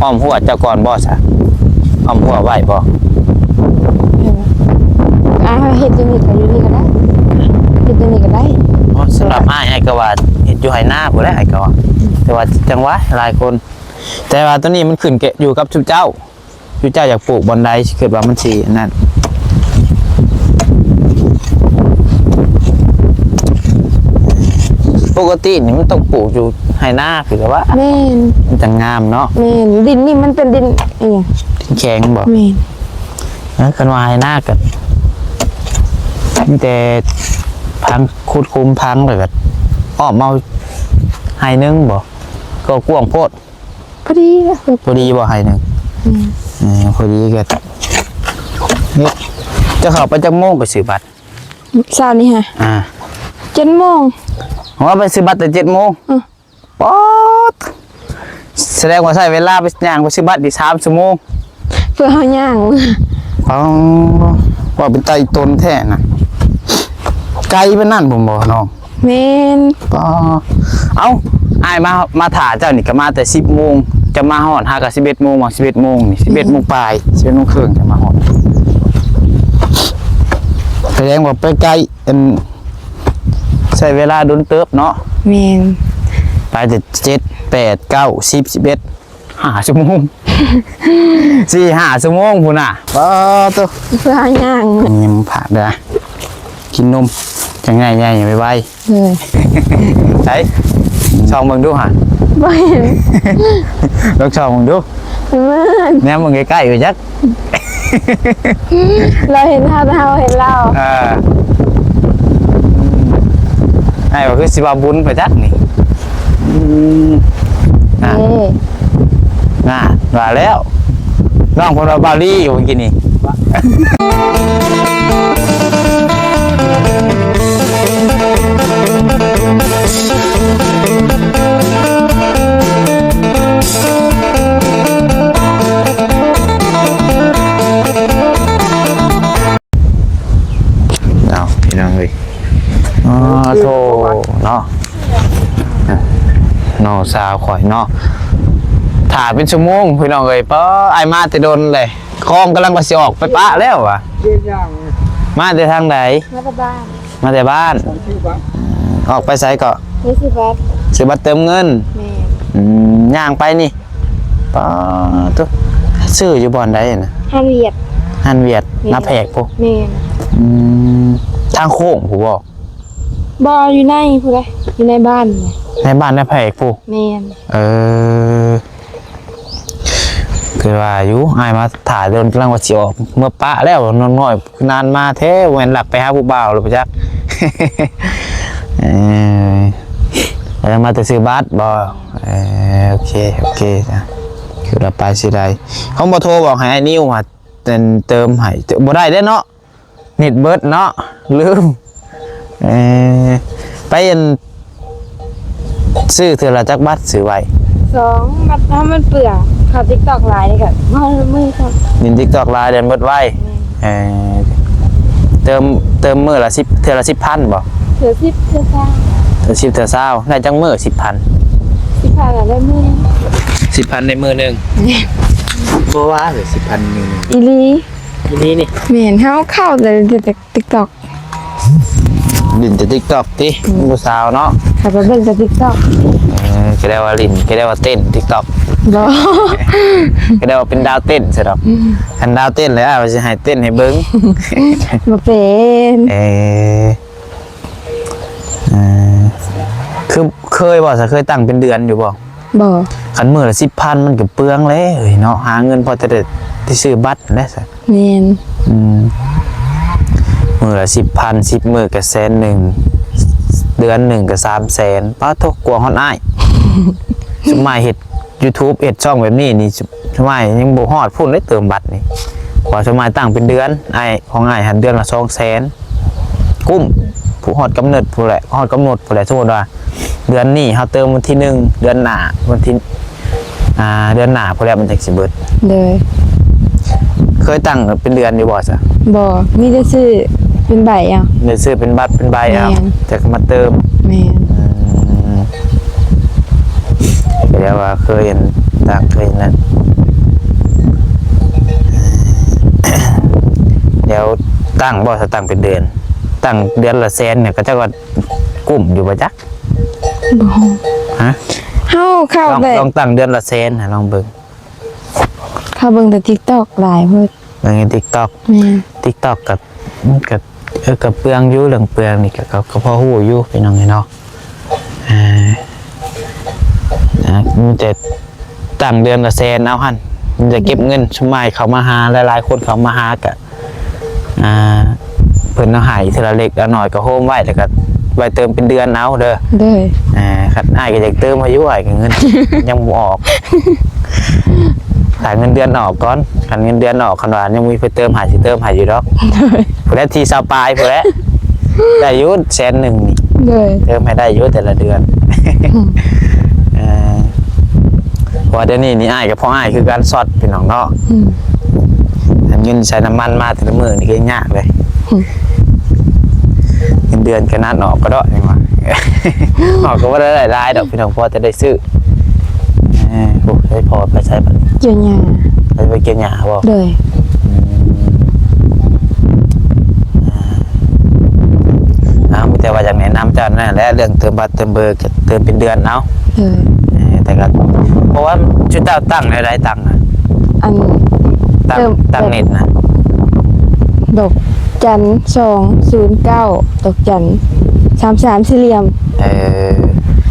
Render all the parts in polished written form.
อ้อมหัวเจ้าก่อนบ่ซะอ้อมหัวไหวบ่เฮ็ดจังนี้ก็อยู่นี่ก็ได้เฮ็ดจังนี้ก็ได้สำหรับอ้ายก็ว่าเฮ็ดอยู่ให้หน้าบ่ได้อ้ายก็ว่าแต่ว่าจังหวะหลายคนแต่ว่าตัวนี้มันขึ้นอยู่กับชุเจ้าอยากปลูกบอนใดคิดว่ามันสินั่นปกตินี่มันต้องปลูกอยู่ให้หน้าคือว่าแม่นมันจะงามเนาะแม่นดินนี่มันเป็นดินอีหยังดินแข็งบ่แม่นคันว่าให้หน้าก็มีแต่พังขุดคุมพังเลยก็อ้อมเอาให้นึงบ่ก็กว้างโพดพอดีนะพอดีบ่ให้นึงพอดีก็นี่จะเข้าไปจักโมงไปซื้อบัตรเช้านี้ฮะ7 โมงว่าไปซื้อบัตรแต่7 โมงป๊อดแสดงว่าใช้เวลาไปย่างไปซื้อบัตรอีก3 ชั่วโมงเพื่อเฮาย่างว่าเป็นไตต้นแท้น่ะไกลเป็นนั่นผมบอกน้องแม่นป๊อเอ้าอ้ายมาถ่าเจ้านี่ก็มาแต่10 โมงจะมาฮอดหาก็11 โมงว่า11 โมงนี่11 โมงปลาย11 โมงครึ่งจะมาฮอดแสดงว่าไปไกลใช้เวลาดุนเติบเนาะแม่นไปแต่7 8 9 10 11 5 ชั่วโมง4-5 ชั่วโมงพุ่นน่ะป๊อตัวเพื่อย่างนี่มันผ่านเด้อกินนมจังไงๆไวๆใช่ช่องมึงดูฮะบ่เห็นลองช่องมึงดูแนมมึงใกล้ๆอยู่จักเราเห็นเฮาเห็นเราไอ้ว่าคือสิบาบุญไปจักนี่ว่าแล้วน้องคนเราบาลี่อยู่เมื่อกี้นี่เอาพี่น้องเลยโธ่เนาะนอสาวข่อยเนาะถ่าเป็นชั่วโมงพี่น้องเลยป้าไอมาแต่โดนเลยคลองกำลังมาสิออกไปปะแล้ววะมาแต่ทางไหนมาแต่บ้านออกไปไสก็ซื้อบัตรเติมเงินย่างไปนี่ป้าตุ๊ซื้ออยู่บ่อนใดนะฮันเวียดนับแพกพวกทางโค้งผมบอกบ่อยู่ในผู้ใดอยู่ในบ้านนับแพกพวกแม่นคือว่าอยู่ไอ้มาถ่ายเดินกำลังว่าสิออกเมื่อปะแล้วน้อยนานมาแท้เว้นหลักไปหาผู้บ่าวหรือเปล่าจ๊ะแล้วมาแต่ซื้อบัตรบ่โอเคจ้ะคือเราไปสิได้เขาบ่โทรบอกให้ไอ้นิ้วว่าเติมให้บ่ได้เนาะเน็ตเบิดเนาะลืมไปซื้อเทื่อละจักบัตรซื้อไว้2 บัตรถ้ามันเปื่อยข่าว TikTok หลายนี่ก็มือครับดิน TikTok หลายเดือนเบิดไว้เติมมื้อละ10เทื่อละ 10,000 บ่เทื่อ10เทื่อ20เทื่อ10เทื่อ20ได้จังมื้อ 10,000 10,000ละได้มื้อ10,000ในมื้อนึงบ่ว่าเลย 10,000นึงอีหลีนี่แม่นเฮาเข้าแต่ TikTok ดินจะ TikTok ติผู้สาวเนาะค่ะไปเบิ่งแต่ TikTok ก็ได้ว่าลิ้นก็ได้ว่าเต้น TikTok บ่ก็ได้ว่าเป็นดาวเต้นซะดอกคันดาวเต้นแล้วว่าสิให้เต้นให้เบิ่งบ่เป็นคือเคยบ่ซะเคยตั้งเป็นเดือนอยู่บ่คันมื้อละ 10,000 มันก็เปลืองเลยเนาะหาเงินพอจะได้ซื้อบัตรได้ซะแม่นมื้อละ 10,000 10 มื้อก็100,000เดือนหนึ่งก็300,000ป้าทกกลัวฮอดอ้ายสมัยเฮ็ด YouTube เฮ็ดช่องแบบนี้นี่สมัยยังบ่ฮอดพุ่นได้เติมบัตรนี่กว่าสมัยตั้งเป็นเดือนอ้ายของอ้ายหันเดือนละ 200,000กุ้มผู้ฮอดกำเนิดผู้แหละฮอดกำหนดผู้แหละสมมุติว่าเดือนนี้เฮาเติมวันที่1เดือนหน้าวันที่เดือนหน้าผู้แหละมันจักสิเบิดเลยเคยตั้งเป็นเดือนอยู่บ่ซะบ่มีแต่ซื้อเป็นใบเอาได้ซื้อเป็นบัตรเป็นใบเอาจะมาเติมแม่นก็เรียกว่าเคยเห็น ตั้งเคยนั้น เดี๋ยวตั้งบ่สตั้งเป็นเดือนตั้งเดือนละแสนเนี่ยก็จะว่ากลุ่มอยู่บ่จัก บ่ ฮะ เฮาเข้า ลอง แต่ ลองตั้งเดือนละแสนลองเบิ่ง เข้าเบิ่งแต่ TikTok หลายเพิ่น เบิ่งใน TikTok แม่ TikTok กับกับเปลืองอยู่เรื่องเปลืองนี่ก็พอฮู้อยู่พี่น้องเนาะมันจะตั้งเดือนละแสนเอาหั่นมันจะเก็บเงินสมัยเขามาหาหลายๆคนเขามาหากะเพิ่นเอาให้ทีละเล็กละน้อยก็โฮมไว้แล้วก็ไว้เติมเป็นเดือนเอาเด้อ เด้อ คันอ้ายก็อยากเติมอายุอ้ายก็เงิน ยังบ่ออกถ้าเงินเดือนออกก่อนคันเงินเดือนออกคันว่ายังมีไปเติมหาสิเติมหาอยู่ดอกผู้ใดที่20ปลายผู้ใดได้อยู่แสนหนึ่งนี่ เด้อ เติมให้ได้อยู่แต่ละเดือนเพราะว่าเดี๋ยวนี้นี่อ้ายกับพ่ออ้ายคือการสอดพี่น้องเนาะ เงินใช้น้ำมันมาแต่ละมื้อนี่ก็ยากเลยเงินเดือนก็นัดออกก็ได้ยังวะ ออกก็ว่าได้หลายดอกพี่น้องพอจะได้ซื้อโอ้ได้พอไปใช้บัตร เกี่ยวหญ้า ไปเก็บหญ้าบ่ เด้อ มีแต่ว่าอย่างแนะนำเจ้านั่นแหละเรื่องเติมบัตรเติมเบอร์ก็เติมเป็นเดือนเอา เด้อ แต่ก็เพราะว่าชุดเจ้าตั้งได้ตังค์ อัน ตั้งเน็ตนะ ดอกจัน209ดอกจัน33สี่เหลี่ยม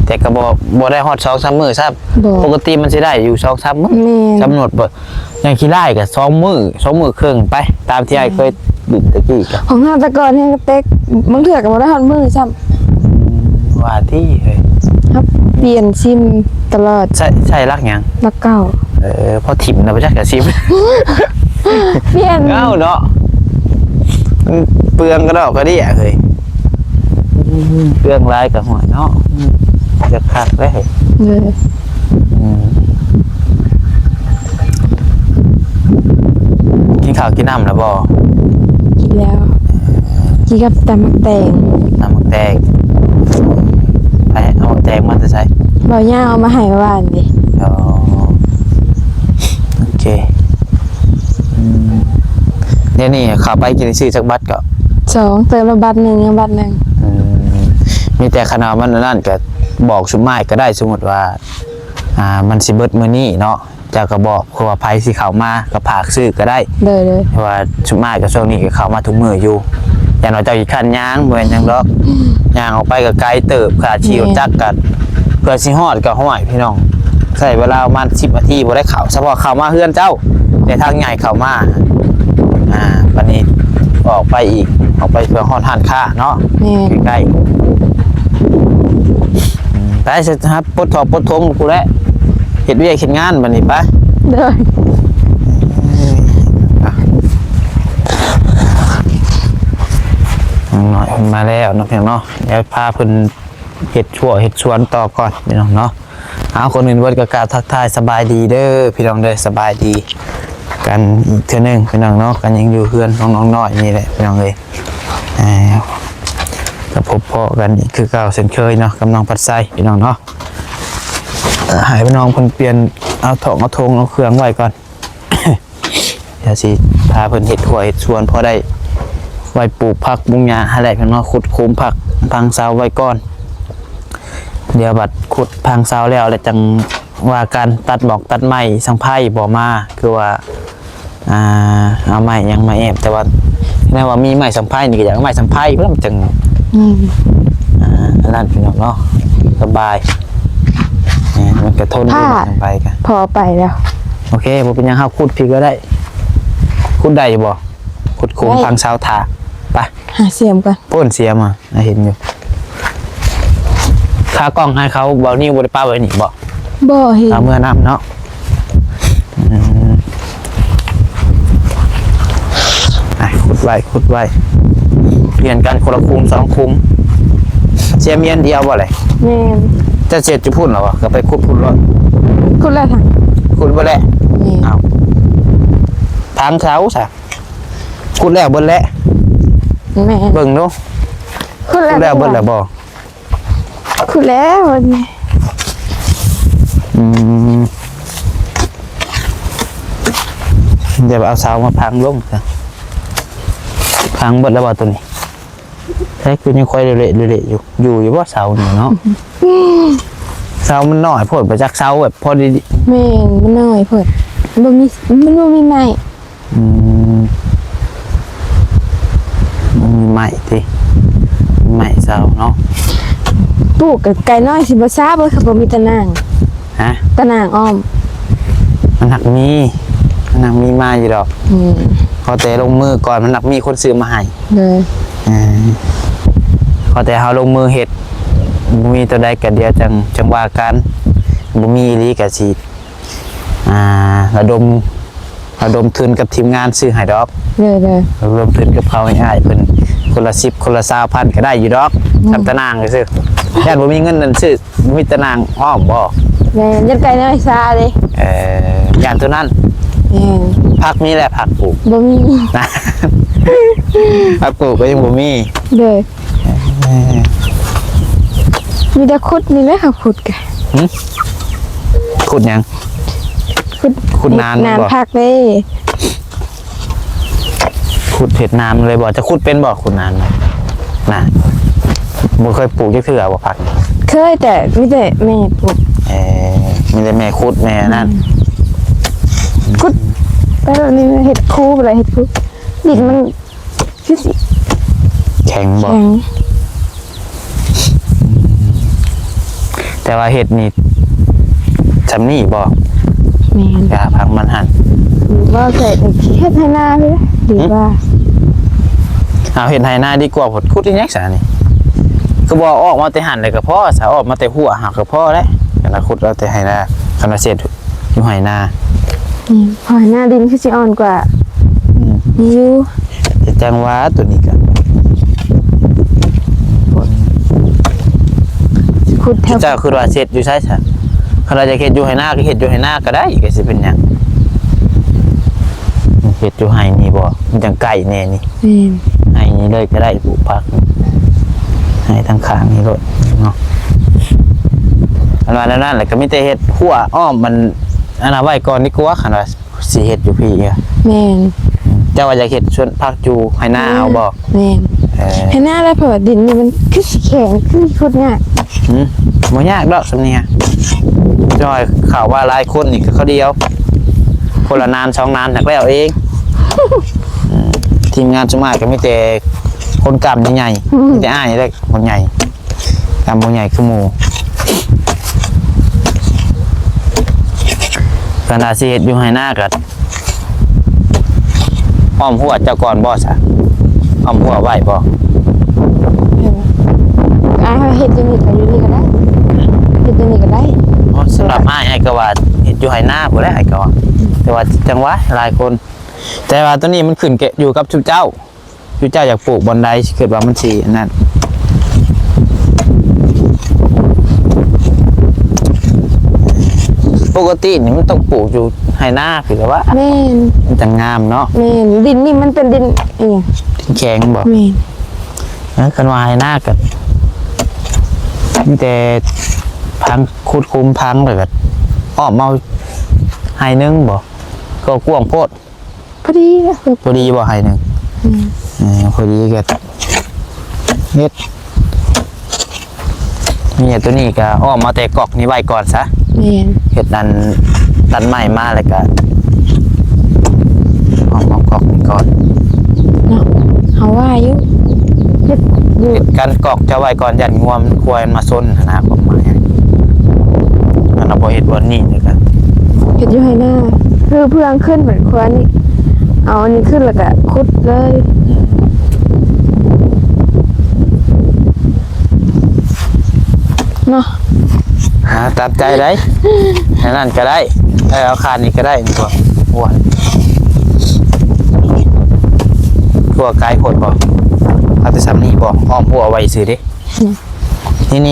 แต่ก็บ่ได้ฮอด2-3 มื้อซับ บ่ ปกติมันสิได้อยู่2-3 มื้อ แม่น กำหนดบ่อย่างขี้ไล่ก็2 มื้อ2 มื้อครึ่งไปตามที่ไอ้เคยดิบตะกี้ก็ ของเฮาแต่ก่อนเนี่ยเต็กบางเทื่อก็บ่ได้ฮอดมื้อซ้ำ ว่าที่เฮ้ย ครับเปลี่ยนซิมตลอด ใช่รักหยัง แล้วเก่า พอถิ่มนะบ่จักก็ซิม เปลี่ยน เอ้าเนาะมันเปลืองก็ดอกก็ดิเฮ้ยเปลืองหลายก็หอยเนาะจะคักเด้ เลย กินข้าวกินน้ำแล้วบ่ กินแล้วกินกับตำมักแตง น้ำมักแตงไปเอามักแตงมาจะใช้ บ่ย่าเอามาให้เมื่อวานดิ อ๋อโอเคเดี๋ยวนี้ขับไปกินซื้อจักบัตรก็ 2เติมละบัตรหนึงบัตรหนึง มีแต่ขนาดมันนั่นก็บอกชุมไม้ก็ได้สมมติว่ามันสิเบิดมื้อนี้เนาะเจ้าก็บอกเพราะว่าไผสิเข้ามาก็ผากซื้อก็ได้ เลย เพราะว่าชุมไม้ก็ช่วงนี้ก็เข้ามาทุกมื้ออยู่อย่างน้อยเจ้าอีกคันย่างบ่แม่นหยังดอกย่างออกไปก็ไกลเติบค่าชีรถจักรก็เพื่อสิฮอดก็ห้อยพี่น้องใช้เวลาประมาณ10 นาทีบ่ได้เข้าเฉพาะเข้ามาเฮือนเจ้าแต่ทางใหญ่เข้ามาบัดนี้ออกไปอีกออกไปเพื่อฮอดร้านค้าเนาะ แม่น ใกล้ๆไปสิครับปลดทองปลดทงกูแล้วเฮ็ดเวียกเฮ็ดงานบัดนี้ไป เลย หน่อยมาแล้วเนาะพี่น้องเนาะเดี๋ยวพาเพิ่นเฮ็ดชั่วเฮ็ดสวนต่อก่อนพี่น้องเนาะเอาคนอื่นเบิดก็กราบทักทายสบายดีเด้อพี่น้องเด้อสบายดีกันอีกเทื่อนึงพี่น้องเนาะกันยังอยู่เฮือนน้องๆน้อยนี่แหละพี่น้องเอ้ยก็พบพอกันอีกคือเก่าเช่นเคยเนาะกำลังปัดไส้พี่น้องเนาะหายไปน้องเพิ่นเปลี่ยนเอาถองเอาธงเอาเครื่องไว้ก่อน เดี๋ยวสิพาเพิ่นเฮ็ดถั่วเฮ็ดสวนพอได้ไว้ปลูกผักบุ้งหญ้าอะไรพี่น้องเนาะขุดโคมผักพังเสาไว้ก่อนเดี๋ยวบัดขุดพังเสาแล้วจังว่าการตัดบอกตัดไม้สังไผ่บ่มาคือว่าเอาไม้ยังมาแอบแต่ว่าแม้ว่ามีไม้สังไผ่นี่ก็อยากเอาไม้สังไผ่เพิ่นจัง อันนั้นพี่น้องเนาะสบายมันกระทนอยู่ไปกัน พอไปแล้ว โอเคบ่เป็นหยังครับขุดพี่ก็ได้ขุดได้อยู่บ่ขุดโค้งทางเสาถาไป หาเสียมก่อน พ่นเสียมาเห็นอยู่ค่ากล้องให้เขาเบานิ้วบ่ได้ป้าไว้นี่บ่ บ่เห็น เอาเมื่อน้ำเนาะขุดไว้เปลี่ยนกันคนละคุม2 คุมเสียเมียนเดียวบ่เลย แม่น จะเสร็จจะพูดเหรอวะก็ไปขุดรถ คุณละทาง ขุดบ่แหละ แม่น เอาทางเขาซะขุดแล้วเบิ่นแล้ว แม่น เบิ่งดู คุณ ขุดแล้วเบิ่นแล้วบ่ คุณแล้ววันนี้ อืม เดี๋ยวเอาเสามาพังลงจ้ะพังเบิดแล้วบ่ตัวนี้ใช่คือยังค่อยเละๆอยู่ว่าเสาเนี่ยเนาะเสามันน้อยโพดไปจากเสาแบบพอดี แม่นมันน้อยเพิ่นมันบ่มีไม้ มีใหม่ติใหม่เสาเนาะ ปลูกกับไก่น้อยสิบ่ทราบว่าเขาบ่มีตะนาง ฮะ ตะนางอ้อม มันหนักมีมาอยู่ดอกพอแต่ลงมือก่อนมันหนักมีคนซื้อมาให้ เลย พอแต่เฮาลงมือเฮ็ดบ่มีตัวใดก็เดียวจังว่ากันบ่มีอีหลีก็สิระดมทุนกับทีมงานซื้อให้ดอก เลย รวมทุนกับเขาให้อ้ายเพิ่นคนละ10คนละ20,000ก็ได้อยู่ดอกทำตะนางซื่อย่านบ่มีเงินนั่นซื้อบ่มีตะนางอ้อมบ่ แม่นยันไก่น้อยซาเลย ย่านตัวนั้น แม่น ผักมีแหละผักปลูก บ่มี ผักปลูกก็ยังบ่มี เลยมีแต่ขุดนี่แหละค่ะขุดกะ ขุดหยัง ขุดนาน นาน บ่ พักเลย ขุดเห็ดนานเลยบ่จะขุดเป็นบ่ขุดนานเลยน่ะบ่เคยปลูกจักเทื่อบ่ผัก เคยแต่มีแต่แม่ปลูก มีแต่แม่ขุดแม่นั่น ขุดไปแบบนี้เห็ดคูอะไรเห็ดคูดินมันคือสิ แข็งบ่ แข็ง แต่ว่าเห็ดนี่จำนี่บ่ แม่น อย่าพักมันหั่น หรือว่าใส่เห็ดให้หน้าไปเลยหรือว่า เอาเห็ดไห้หน้าดีกว่าผดขุดอีหยังซะนี่คือบ่ออกมาแต่หั่นเลยก็พอซะออกมาแต่หัวหักก็พอแล้วกันละขุดเอาแต่ไห้หน้าคันว่าเสร็จอยู่ไห้หน้า พอหน้าดินคือสิอ่อนกว่านี่อยู่ แต่จังหวะตัวนี้ก็ ขุดแถว เจ้าคือว่าเสร็จอยู่ใช่ซะคันว่าจะเฮ็ดอยู่ไห้หน้าก็เฮ็ดอยู่ไห้หน้าก็ได้ก็สิเป็นหยังเฮ็ดอยู่ไห้นี่บ่มันจังไก่แน่นี่ แม่น ไห้นี่เลยก็ได้ปลูกผักให้ทางข้างนี่โลดเนาะอันว่าแล้วนั่นแหละก็มีแต่เฮ็ดหัวอ้อมมันอันน่ะไว้ก่อนดีกว่าคันว่าสิเฮ็ดอยู่พี่อะ แม่น เจ้าว่าจะเฮ็ดสวนผักอยู่ให้หน้าเอาบ่ แม่นให้หน้าแล้วเพราะว่าดินนี่มันคือสิแข็งคือขุดง่าย บ่ยากดอกสำเนียจอยข่าวว่าหลายคนนี่ก็เขาเดียวคนละนาน2นานถักแล้วเองทีมงานสมัยก็มีแต่คนกำใหญ่ๆมีแต่อ้ายนี่แหละคนใหญ่กำบ่ใหญ่คือหมู่ขณะสิเฮ็ดอยู่ให้หน้าก็อ้อมหัวเจ้าก่อนบ่ซะอ้อมหัวไว้บ่ เห็ดอยู่นี่ก็อยู่นี่ก็ได้เห็ดอยู่นี่ก็ได้ สำหรับอ้ายไอ้ก็ว่าเฮ็ดอยู่ให้หน้าบ่ได้ไอ้ก็ว่าแต่ว่าจังหวะหลายคน แต่ว่าตัวนี้มันขึ้นอยู่กับชุเจ้าอยากปลูกบอนใดสิเกิดว่ามันสิอันนั้นปกตินี่มันต้องปลูกอยู่ให้หน้าคือว่า แม่น มันจะงามเนาะ แม่นดินนี่มันเป็นดินเอียง ดินแข็งบ่ แม่น คันว่าให้หน้าก็มีแต่พังคุดคุมพังเลยก็อ้อมเอาให้นึงบ่ก็กว้างโพด พอดีนะ พอดีบ่ให้นึงพอดีก็เฮ็ดนี่ตัวนี้ก็อ้อมมาแต่กอกนี้ไว้ก่อนซะ แม่น เฮ็ดดันใหม่มาแล้วก็อ้อมเอากอกนี้ก่อน เนาะเขาว่าอยู่เฮ็ดอยู่ เฮ็ดกันกอกจะไว้ก่อนยันงวมควรมาซนนะกอกไม้มันเอาบ่เฮ็ดบ่นี่นี่ก็ เฮ็ดอยู่ให้หน้าคือเพื่องขึ้นเหมือนควรนี่เอาอันนี้ขึ้นแล้วก็ขุดเลยเนาะ ตามใจได้อันนั้นก็ได้เอาคานนี้ก็ได้นี่บ่อ้วนตัวกายคนบ่เอาแต่ซ้ำนี่บ่อ้อมหัวไว้ซื่อเด้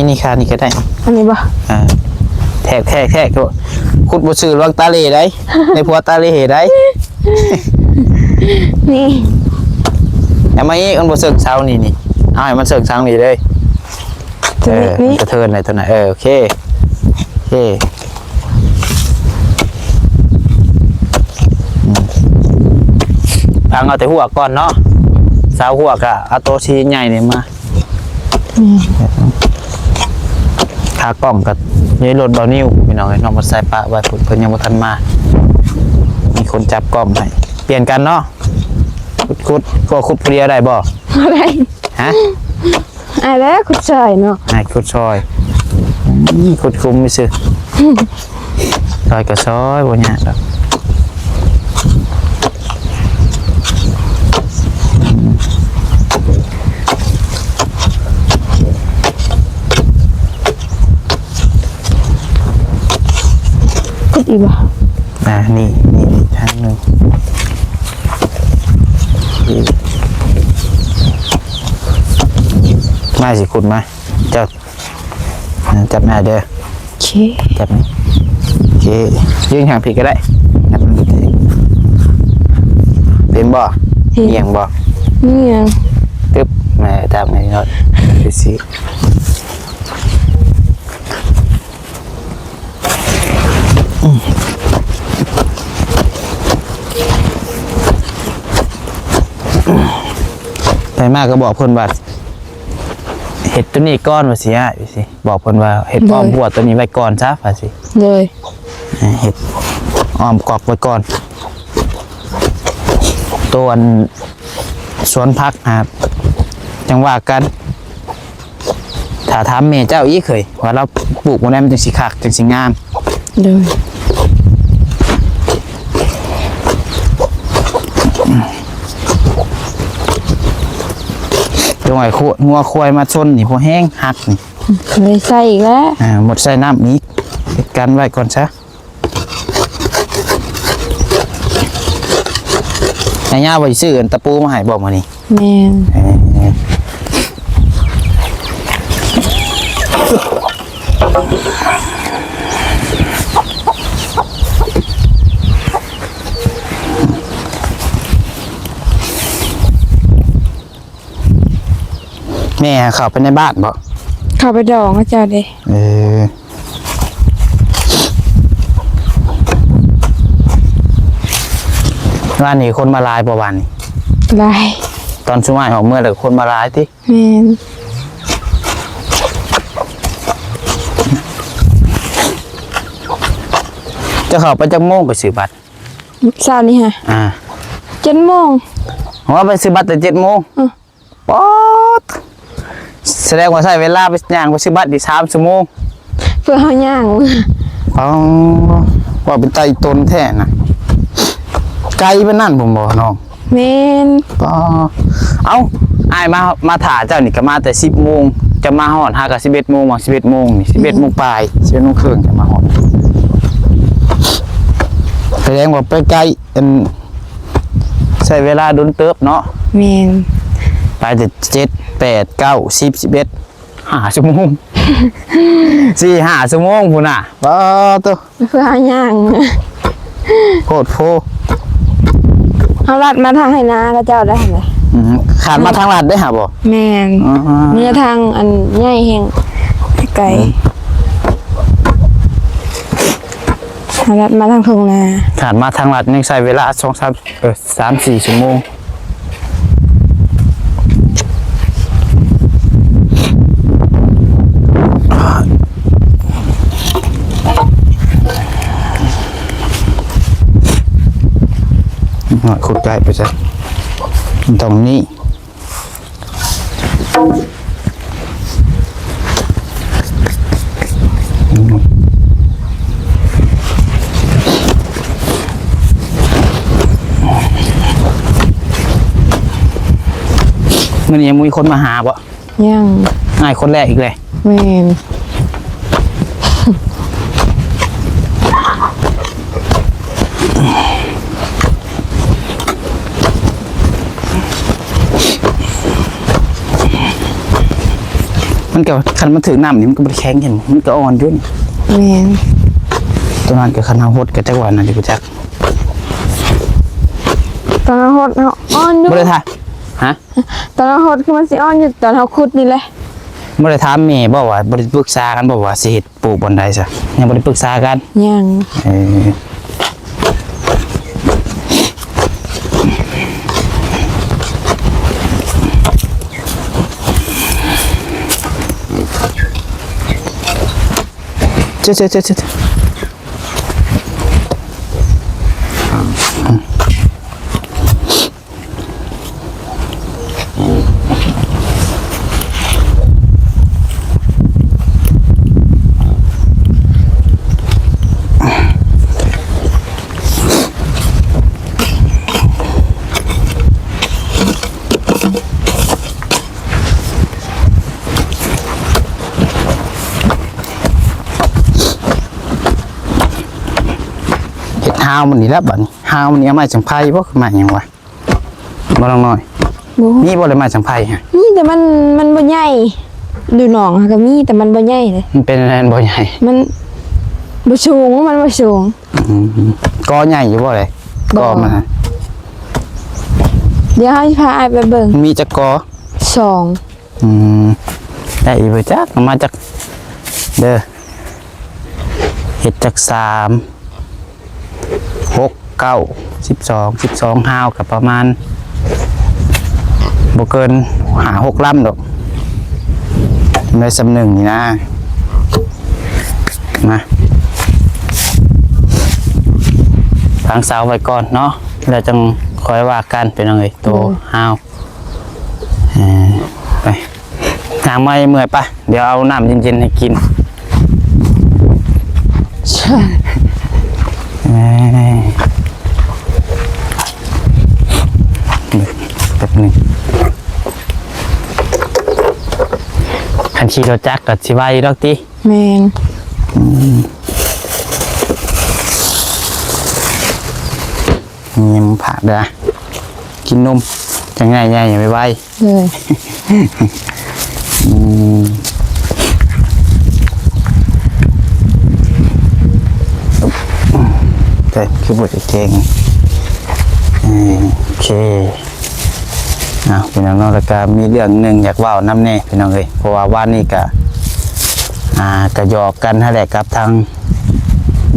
นี่คานนี้ก็ได้ อันนี้บ่ แทกโตขุดบ่ซื้อลวงตาเลได้ ในผัวตาเลได้ นี่ แต่มาอีกมันบ่เสิร์ฟเช้านี่เอาให้มันเสิร์ฟเช้านี่เลย นี่ กระเทินไหนตัวไหนโอเคโอเค พังเอาแต่หัวก่อนเนาะสาวหัวก็เอาตัวชีใหญ่นี่มาขากล้องกับนี่รถเบานิ้วพี่น้องน้องมาใส่ปะไว้เพิ่นยังบ่ทันมามีคนจับกล้องให้เปลี่ยนกันเนาะขุดก็ขุดเปรียได้บ่ อะไร ฮะ อะไรคุณชายเนาะ ให้ขุดซอยนี่ขุดคุมไม่ซื้อซอยกับซอยบ่ยากดอกคุดอีกบ่ นี่ทางหนึงมาสิขุดมาเจ้าจับแม่เด้อ โอเค จับนี่โอเคยืนห่างผิดก็ได้จับมันผิดเองเป็นบ่เอียงบ่ นี่ยัง ตึ๊บแม่ตามไงเนาะดูสิไปมากก็บอกเพิ่นว่าเห็ดตัวนี้ก้อนว่าสิฮะดูสิบอกเพิ่นว่าเห็ดอ้อมหัวตัวนี้ไว้ก่อนซะว่าสิ เลย เห็ดอ้อมกอกไว้ก่อนตัวสวนพักนะครับจังว่ากันถ้าถามแม่เจ้าอีเคยว่าเราปลูกบ่ได้มันจังสิคักจังสิงาม เลย จังไว้งัวควายมาชนนี่บ่แห้งหักนี่ เลยใส่อีกแล้ว หมดใส่น้ำอีกเฮ็ดกันไว้ก่อนซะให้ย่าไปซื้อตะปูมาให้บอกมานี่ แม่น แม่เข้าไปในบ้านบ่ เข้าไปดองอาจารย์เด้ ว่านี่คนมาลายประวันนี่ ลาย ตอนช่วงออกเมื่อแต่คนมาลายที่ แม่น จะเข้าไปจักโมงไปซื้อบัตร เช้านี้ฮะ 7 โมง ว่าไปซื้อบัตรแต่7 โมงป๊อดแสดงว่าใช้เวลาไปย่างไปซื้อบัตรดี3 ชั่วโมง เพื่อเฮาย่าง อ๋อว่าเป็นไตต้นแท้น่ะไกลเป็นนั่นผมบอกน้อง แม่น ป๊อเอ้าอ้ายมาถ่าเจ้านี่ก็มาแต่10 โมงจะมาฮอดหาก็11 โมงว่า11 โมงนี่11 โมงปลาย11 โมงครึ่งจะมาฮอดแสดงว่าไปไกลใช้เวลาโดนเติบเนาะ แม่น ไปแต่7 8 9 10 11 5 ชั่วโมง 4-5 ชั่วโมงพุ่นน่ะป๊อตัว เพื่อเฮาย่าง โคตรโพ เฮาลัดมาทางให้นาก็เจ้าได้หั่นแหละ ขาดมาทางลัดได้หาบ่ แม่นเนื้อทางอันใหญ่แห่งไก่เฮาลัดมาทางทุ่งนา ขาดมาทางลัดยังใช้เวลา3-4 ชั่วโมงขุดได้ไปซะตรงนี้มันยังมีคนมาหาบ่ ยัง ง่ายคนแรกอีกเลย แม่น มันก็คันมันถือน้ำนี่มันก็บ่ได้แข็งเห็นมันก็อ่อนอยู่นี่ แม่น ตัวนั้นก็คันเฮาฮดก็จักว่านั่นดิกูจัก ตอนเราหดเนาะอ่อนอยู่ บ่ได้ท่าฮะ ตอนเราหดคือมันสิอ่อนอยู่ตอนเราขุดนี่แหละ บ่ได้ถามแม่บ่ว่าบ่ได้ปรึกษากันบ่ว่าสิเฮ็ดปลูกบ่อนใดซะยังบ่ได้ปรึกษากัน ยัง เออ เจ๊ฮาวมันนี่แล้วบัดนี้ฮาวมันนี่เอามาจังไพ่บ่คือมาหยังวะบ่ลองหน่อย บ่ นี่บ่ได้มาจังไพ่ฮะ นี่แต่มันบ่ใหญ่ดูหนองค่ะก็มีแต่มันบ่ใหญ่เลย มันเป็นอะไรบ่ใหญ่ มันบ่สูงมันบ่สูง กอใหญ่อยู่บ่เลย บ่ กอมา เดี๋ยวให้พาอ้ายไปเบิ่ง มีจักกอ สอง ได้อีกบ่จักเอามาจักเด้อเฮ็ดจัก3 6 9 12ฮาวก็ประมาณบ่เกิน5-6 ลำดอกได้สำนึงนี่นะมาทางเสาไว้ก่อนเนาะแล้วจังคอยว่ากันเป็นยังไงโตฮาวไปทางไม่เมื่อยปะเดี๋ยวเอาน้ำเย็นๆให้กิน ใช่ แป๊บนึงคันขี่รถจักรกับสิไว้ดอกติ แม่น มีมผักเด้อกินนมจังไงใหญ่อย่าไปไว้ เลย แต่คือบทเก่งโอเคพี่น้องแล้วก็มีเรื่องหนึ่งอยากเว้าน้ำแน่พี่น้องเลยเพราะว่าวันนี้ก็กระยอกกันนั่นแหละกับทาง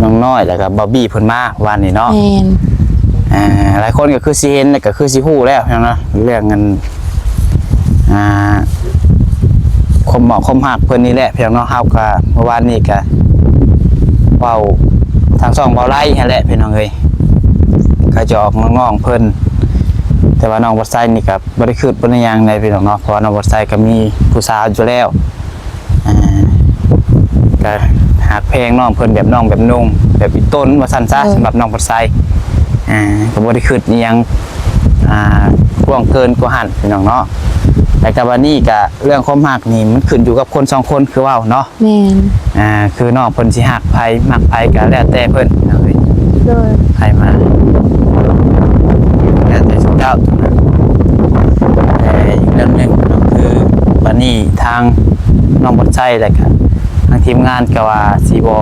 น้องน้อยแล้วก็บอบบี้เพิ่นมาวันนี้เนาะ แม่น หลายคนก็คือสิเห็นแล้วก็คือสิฮู้แล้วพี่น้องเนาะเรื่องเงินคมเหมาะคมหักเพิ่นนี่แหละพี่น้องเนาะเฮาก็เมื่อวานนี้ก็เว้าทางช่องเว้าไล่นั่นแหละพี่น้องเอ้ยก็จะออกน้องๆเพิ่นแต่ว่าน้องวัดไซนี่ก็บ่ได้คืดบ่ได้หยังในพี่น้องเนาะเพราะว่าน้องวัดไซก็มีผู้สาวอยู่แล้วก็หักเพลงน้องเพิ่นแบบน้องแบบนุ่งแบบอีต้นว่าซั่นซะสำหรับน้องวัดไซก็บ่ได้คืดอีหยังกว้างเกินกว่าหันพี่น้องเนาะแต่กับวันนี้ก็เรื่องความหักนี่มันขึ้นอยู่กับคนสองคนคือเว้าเนาะ แม่น คือน้องเพิ่นสิหักไผมักไผก็แล้วแต่เพิ่นนะเว้ย โดย ไผมาแล้วแต่สุดเจ้าแต่อีกเรื่องหนึงก็คือวันนี้ทางน้องบ่ใช่แล้วก็ทางทีมงานก็ว่าสิบ่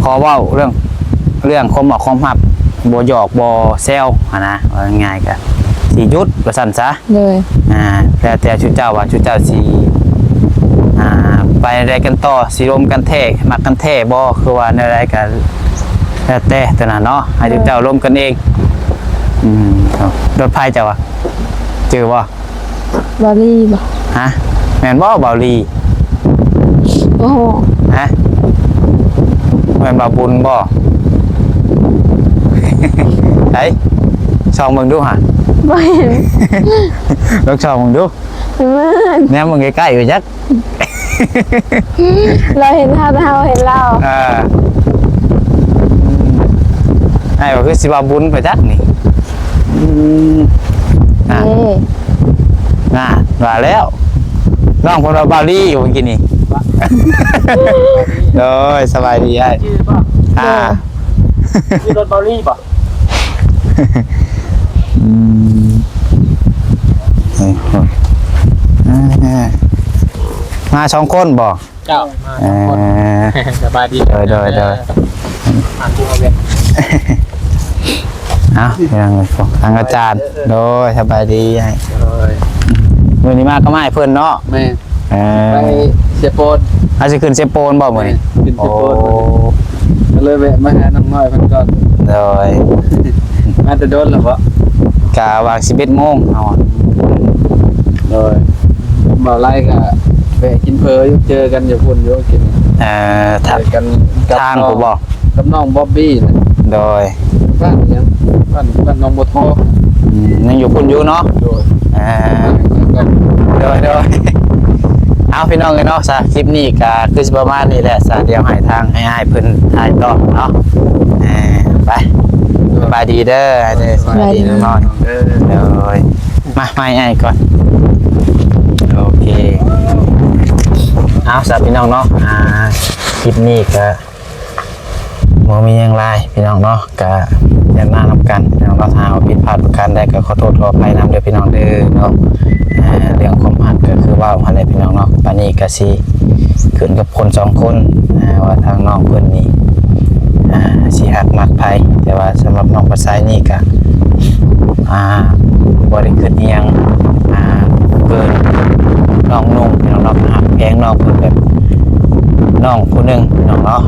ขอเว้าเรื่องความเหมาะความหักบ่หยอกบ่แซวนะว่าง่ายๆก็สิหยุดว่าซั่นซะ เลย แล้วแต่ชุดเจ้าว่าชุดเจ้าสิไปอะไรกันต่อสิรวมกันแท้มักกันแท้บ่คือว่าในอะไรกันแล้วแต่ตัวนั้นเนาะให้ชุดเจ้ารวมกันเองครับรถไฟเจ้าอ่ะเจอบ่ บอลี่บ่ ฮะแม่นบ่เบาลี โอ้โห ฮะแม่นบ่บุญบ่ ไอ้ช่องมึงดูฮะ บ่เห็น ลองช่องมึงดู มัน แนมมึงใกล้ๆอยู่จัก เราเห็นเฮาแต่เฮาเห็นเรา ไอ้ก็คือสิว่าบุญไปจักนี่เอ้ ว่าแล้วน้องพลบาลีอยู่เมื่อกี้นี่โดยสบายดีไอ้ ชื่อป่ะ ชื่อรถเบลลี่ป่ะ มา2 คนบ่ เจ้ามาสบายดี โดย อ่านที่มาเวียน ยังไงทางอาจารย์โดยสบายดีไอ้ เลย มื้อนี้มาก็มาให้เพิ่นเนาะ แม่ไปเซโปน อาจสิขึ้นเซโปนบ่มื้อนี้ ขึ้นเซ โอ้ โปนก็เลยแวะมาหาน้องน้อยเพิ่นก่อน โดย มาแต่โดนแล้วบ่ กะวาง11 โมงเอา เลยบ่ไล่ก็แวะกินเพออยู่เจอกันอยู่พุ่นอยู่กิน ทาง กันกับ ทางกูบอก กับน้องบ๊อบบี้น่ะ โดย บ้านยังบ้านน้องบัวทอง ยังอยู่คุณอยู่เนาะ โดย อ่าโดยเอาพี่น้องกันเนาะซะคลิปนี้ก็คือสิประมาณนี้แหละซะเดี๋ยวให้ทางให้อ้ายเพิ่นถ่ายต่อเนาะไปสบายดีเด้อสบายดีน้อย เออ ๆเลยมาให้อ้ายก่อนโอเคเอาซะพี่น้องเนาะคลิปนี้ก็บ่มีหยังไรพี่น้องเนาะก็อย่าหน้านำกันพี่น้องเราทางผิดพลาดประการใดก็ขอโทษขออภัยนำเด้อพี่น้องเด้อเนาะเรื่องความหักก็คือว่าอะไรพี่น้องเนาะปานนี้ก็สิขึ้นกับคนสองคนว่าทางน้องเพิ่นนี่สิหักมักไผแต่ว่าสำหรับน้องปัสไซนี่ก็บ่ได้ขึ้นอีหยังเกินน้องนุ่งพี่น้องเนาะหักแพงน้องเพิ่นแบบน้องผู้หนึงพี่น้องเนาะ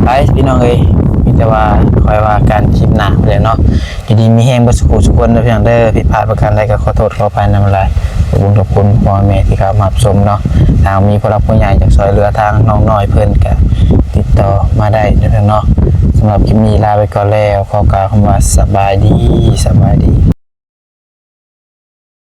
ไปพี่น้องเอ้ยมีแต่ว่าคอยว่าการคลิปหน้าเลยเนาะอยู่ดีมีแฮงบ่สุขสุขคนเด้อพี่น้องเด้อผิดพลาดประการใดก็ขอโทษขออภัยนำหลายขอบคุณทุกคนพ่อแม่ที่เข้ามารับชมเนาะทางมีผู้รับผู้ใหญ่จากซอยเหลือทางน้องน้อยเพิ่นก็ติดต่อมาได้เด้อเนาะสำหรับคลิปนี้ลาไปก่อนแล้วขอกล่าวคำว่าสบายดี